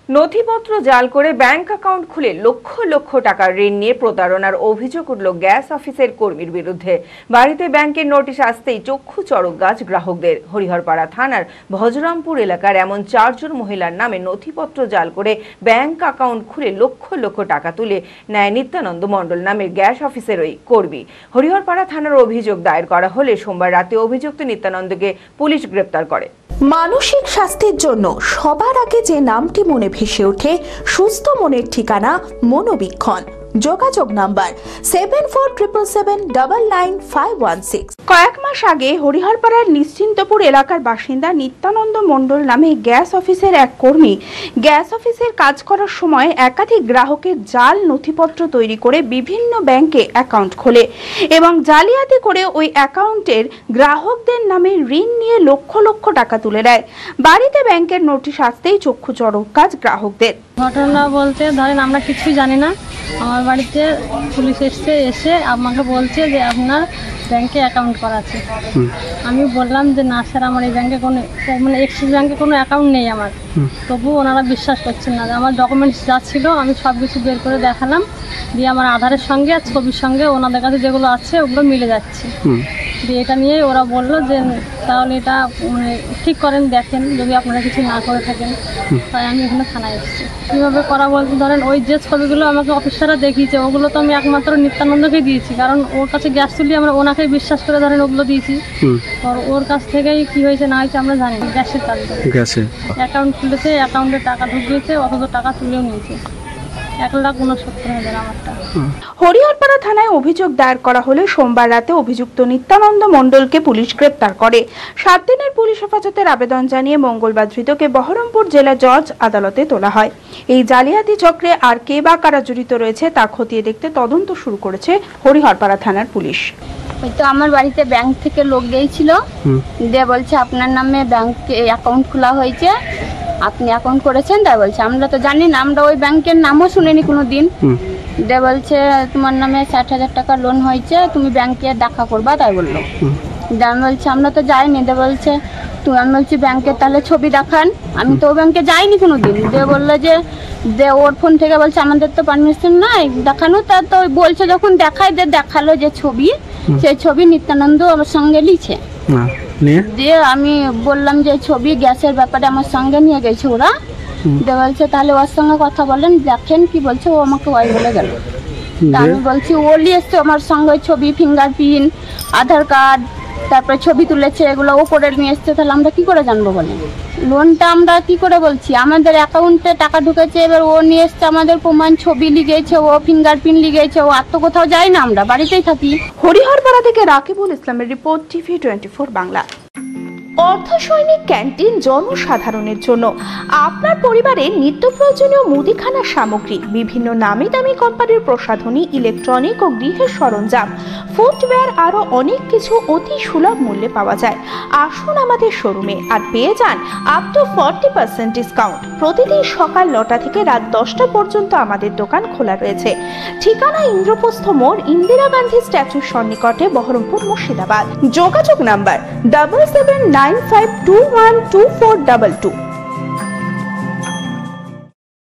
নথিপত্র জাল করে ব্যাংক অ্যাকাউন্ট খুলে লক্ষ লক্ষ টাকার ঋণ নিয়ে প্রতারণার অভিযোগ উঠল গ্যাস অফিসের কর্মীর বিরুদ্ধে। বাড়িতে ব্যাংকের নোটিশ আসতেই চক্ষু চড়ক গাছ গ্রাহকদের। হরিহরপাড়া থানার ভজরামপুর এলাকার এমন 4 জন মহিলার নামে নথিপত্র জাল করে ব্যাংক অ্যাকাউন্ট খুলে লক্ষ লক্ষ টাকা তুলে নেয় নিত্যানন্দ মণ্ডল নামের গ্যাস অফিসের ওই কর্মী। হরিহরপাড়া থানার অভিযোগ দায়ের করা হলে সোমবার রাতে অভিযুক্ত নিত্যানন্দকে পুলিশ গ্রেপ্তার করে। মানসিক স্বাস্থ্যের জন্য সবার আগে যে নামটি মনে ভেসে ওঠে, সুস্থ মনের ঠিকানা মনোবীক্ষণ। যোগাযোগ নাম্বার 7477799516। কয়েক মাস আগে হরিহরপাড়ার নিশ্চিন্তপুর এলাকার বাসিন্দা নিত্যানন্দ মণ্ডল নামে গ্যাস অফিসের এক কর্মী গ্যাস অফিসের কাজ করার সময় একাধিক গ্রাহকের জাল নথিপত্র তৈরি করে বিভিন্ন ব্যাংকে অ্যাকাউন্ট খোলে এবং জালিয়াতি করে ওই অ্যাকাউন্টের গ্রাহকদের নামে ঋণ নিয়ে লক্ষ লক্ষ টাকা তুলে দেয়। বাড়িতে ব্যাংকের নোটিশ আসতেই চক্ষু চড়ক গাছ গ্রাহকদের। ঘটনা বলতে ধরেন আমরা কিছুই জানি না, আমার বাড়িতে পুলিশ এসে আমাকে বলছে যে আপনার ব্যাংকে অ্যাকাউন্ট করা আছে। আমি বললাম যে না স্যার, আমার এই ব্যাংকে কোনো এক্সিস ব্যাংকে কোনো অ্যাকাউন্ট নেই আমার। তবু ওনারা বিশ্বাস করছেন না। আমার ডকুমেন্টস যা ছিল আমি সব কিছু বের করে দেখালাম, দিয়ে আমার আধারের সঙ্গে আর ছবির সঙ্গে ওনাদের কাছে যেগুলো আছে ওগুলো মিলে যাচ্ছে। দিয়ে এটা নিয়ে ওরা বললো যে তাহলে এটা ঠিক করেন, দেখেন যদি আপনারা কিছু না করে থাকেন। তাই আমি এখানে থানায় এসেছি। কীভাবে করা বলতে ধরেন ওই যে ছবিগুলো আমাকে অফিসাররা দেখিয়েছে ওগুলো তো আমি একমাত্র নিত্যানন্দকেই দিয়েছি, কারণ ওর কাছে গ্যাস তুলি আমরা ওনাকেই বিশ্বাস করে ধরেন ওগুলো দিয়েছি। ওর কাছ থেকেই কি হয়েছে না হয়েছে আমরা জানি। গ্যাসের কাজ গ্যাসে অ্যাকাউন্ট খুলেছে, অ্যাকাউন্টে টাকা ঢুকিয়েছে, অথচ টাকা তুলেও নিয়েছে 1,69,000 আমারটা। হরিহরপাড়া থানায় অভিযোগ দায়ের করা হলে সোমবার রাতে অভিযুক্ত নিত্যানন্দ মণ্ডলকে পুলিশ গ্রেপ্তার করে। 7 দিনের পুলিশ হেফাজতের আবেদন জানিয়ে মঙ্গলবার ধৃতকে বহরমপুর জেলা জজ আদালতে তোলা হয়। এই জালিয়াতি চক্রে আর কে বা কারা জড়িত রয়েছে তা খতিয়ে দেখতে তদন্ত শুরু করেছে হরিহরপাড়া থানার পুলিশ। তো আমার বাড়িতে ব্যাংক থেকে লোক গিয়েছিল, দিয়ে বলছে আপনার নামে ব্যাংকে অ্যাকাউন্ট খোলা হয়েছে, আপনি অ্যাকাউন্ট করেছেন। তাই বলছে আমরা তো জানি না, আমরা ওই ব্যাংকের নামও শুনিনি কোনো দিন। দিয়ে বলছে তোমার নামে 60,000 টাকা লোন হয়েছে, তুমি ব্যাংকে দেখা করবা। তাই বললো। দিয়ে আমি বলছি আমরা তো যাইনি। দিয়ে বলছে আমি বলছি ব্যাংকে তাহলে ছবি দেখান, আমি তো ওই ব্যাংকে যাইনি কোনো দিন। দিয়ে বললো যে ওর ফোন থেকে বলছে আমাদের তো পারমিশন নাই দেখানো। তা তো বলছে যখন দেখালো যে ছবি, সেই ছবি নিত্যানন্দ আমার সঙ্গে লিছে। দিয়ে আমি বললাম যে ছবি গ্যাসের ব্যাপারে আমার সঙ্গে নিয়ে গেছে ওরা। দিয়ে বলছে তাহলে ওর সঙ্গে কথা বলেন, দেখেন কি বলছে। ও আমাকে ওই বলে গেল। আমি বলছি ও নিয়ে এসছে আমার সঙ্গে ছবি, ফিঙ্গারপ্রিন্ট, আধার কার্ড, তারপরে ছবি তুলেছে, এগুলো ও করে নিয়ে এসছে। তাহলে আমরা কি করে জানবো বলে? লোনটা আমরা কি করে বলছি? আমাদের অ্যাকাউন্টে টাকা ঢুকেছে, এবার ও নিয়ে এসছে আমাদের প্রমাণ, ছবি লিখেছে, ও ফিঙ্গারপ্রিন্ট লিখেছে। ও আর তো কোথাও যায় না, আমরা বাড়িতেই থাকি। হরিহরপাড়া থেকে রাকিবুল ইসলামের রিপোর্ট, টিভি 24 বাংলা। অর্ধসৈনিক ক্যান্টিন জনসাধারণের জন্য আপনার পরিবারের নিত্য প্রয়োজনীয় মুদিখানা সামগ্রী, বিভিন্ন নামি দামি কোম্পানির প্রসাধনী, ইলেকট্রনিক ও গৃহের সরঞ্জাম, ফুটওয়্যার, আরো অনেক কিছু অতি সুলভ মূল্যে পাওয়া যায়। আসুন আমাদের শোরুমে আর পেয়ে যান আপ টু 40% ডিসকাউন্ট। প্রতিদিন সকাল 9টা থেকে রাত 10টা পর্যন্ত আমাদের দোকান খোলা রয়েছে। ঠিকানা ইন্দ্রপ্রস্থ মোড়, ইন্দিরা গান্ধী স্ট্যাচুর সন্নিকটে, বহরমপুর, মুর্শিদাবাদ। যোগাযোগ নাম্বার 7795212422।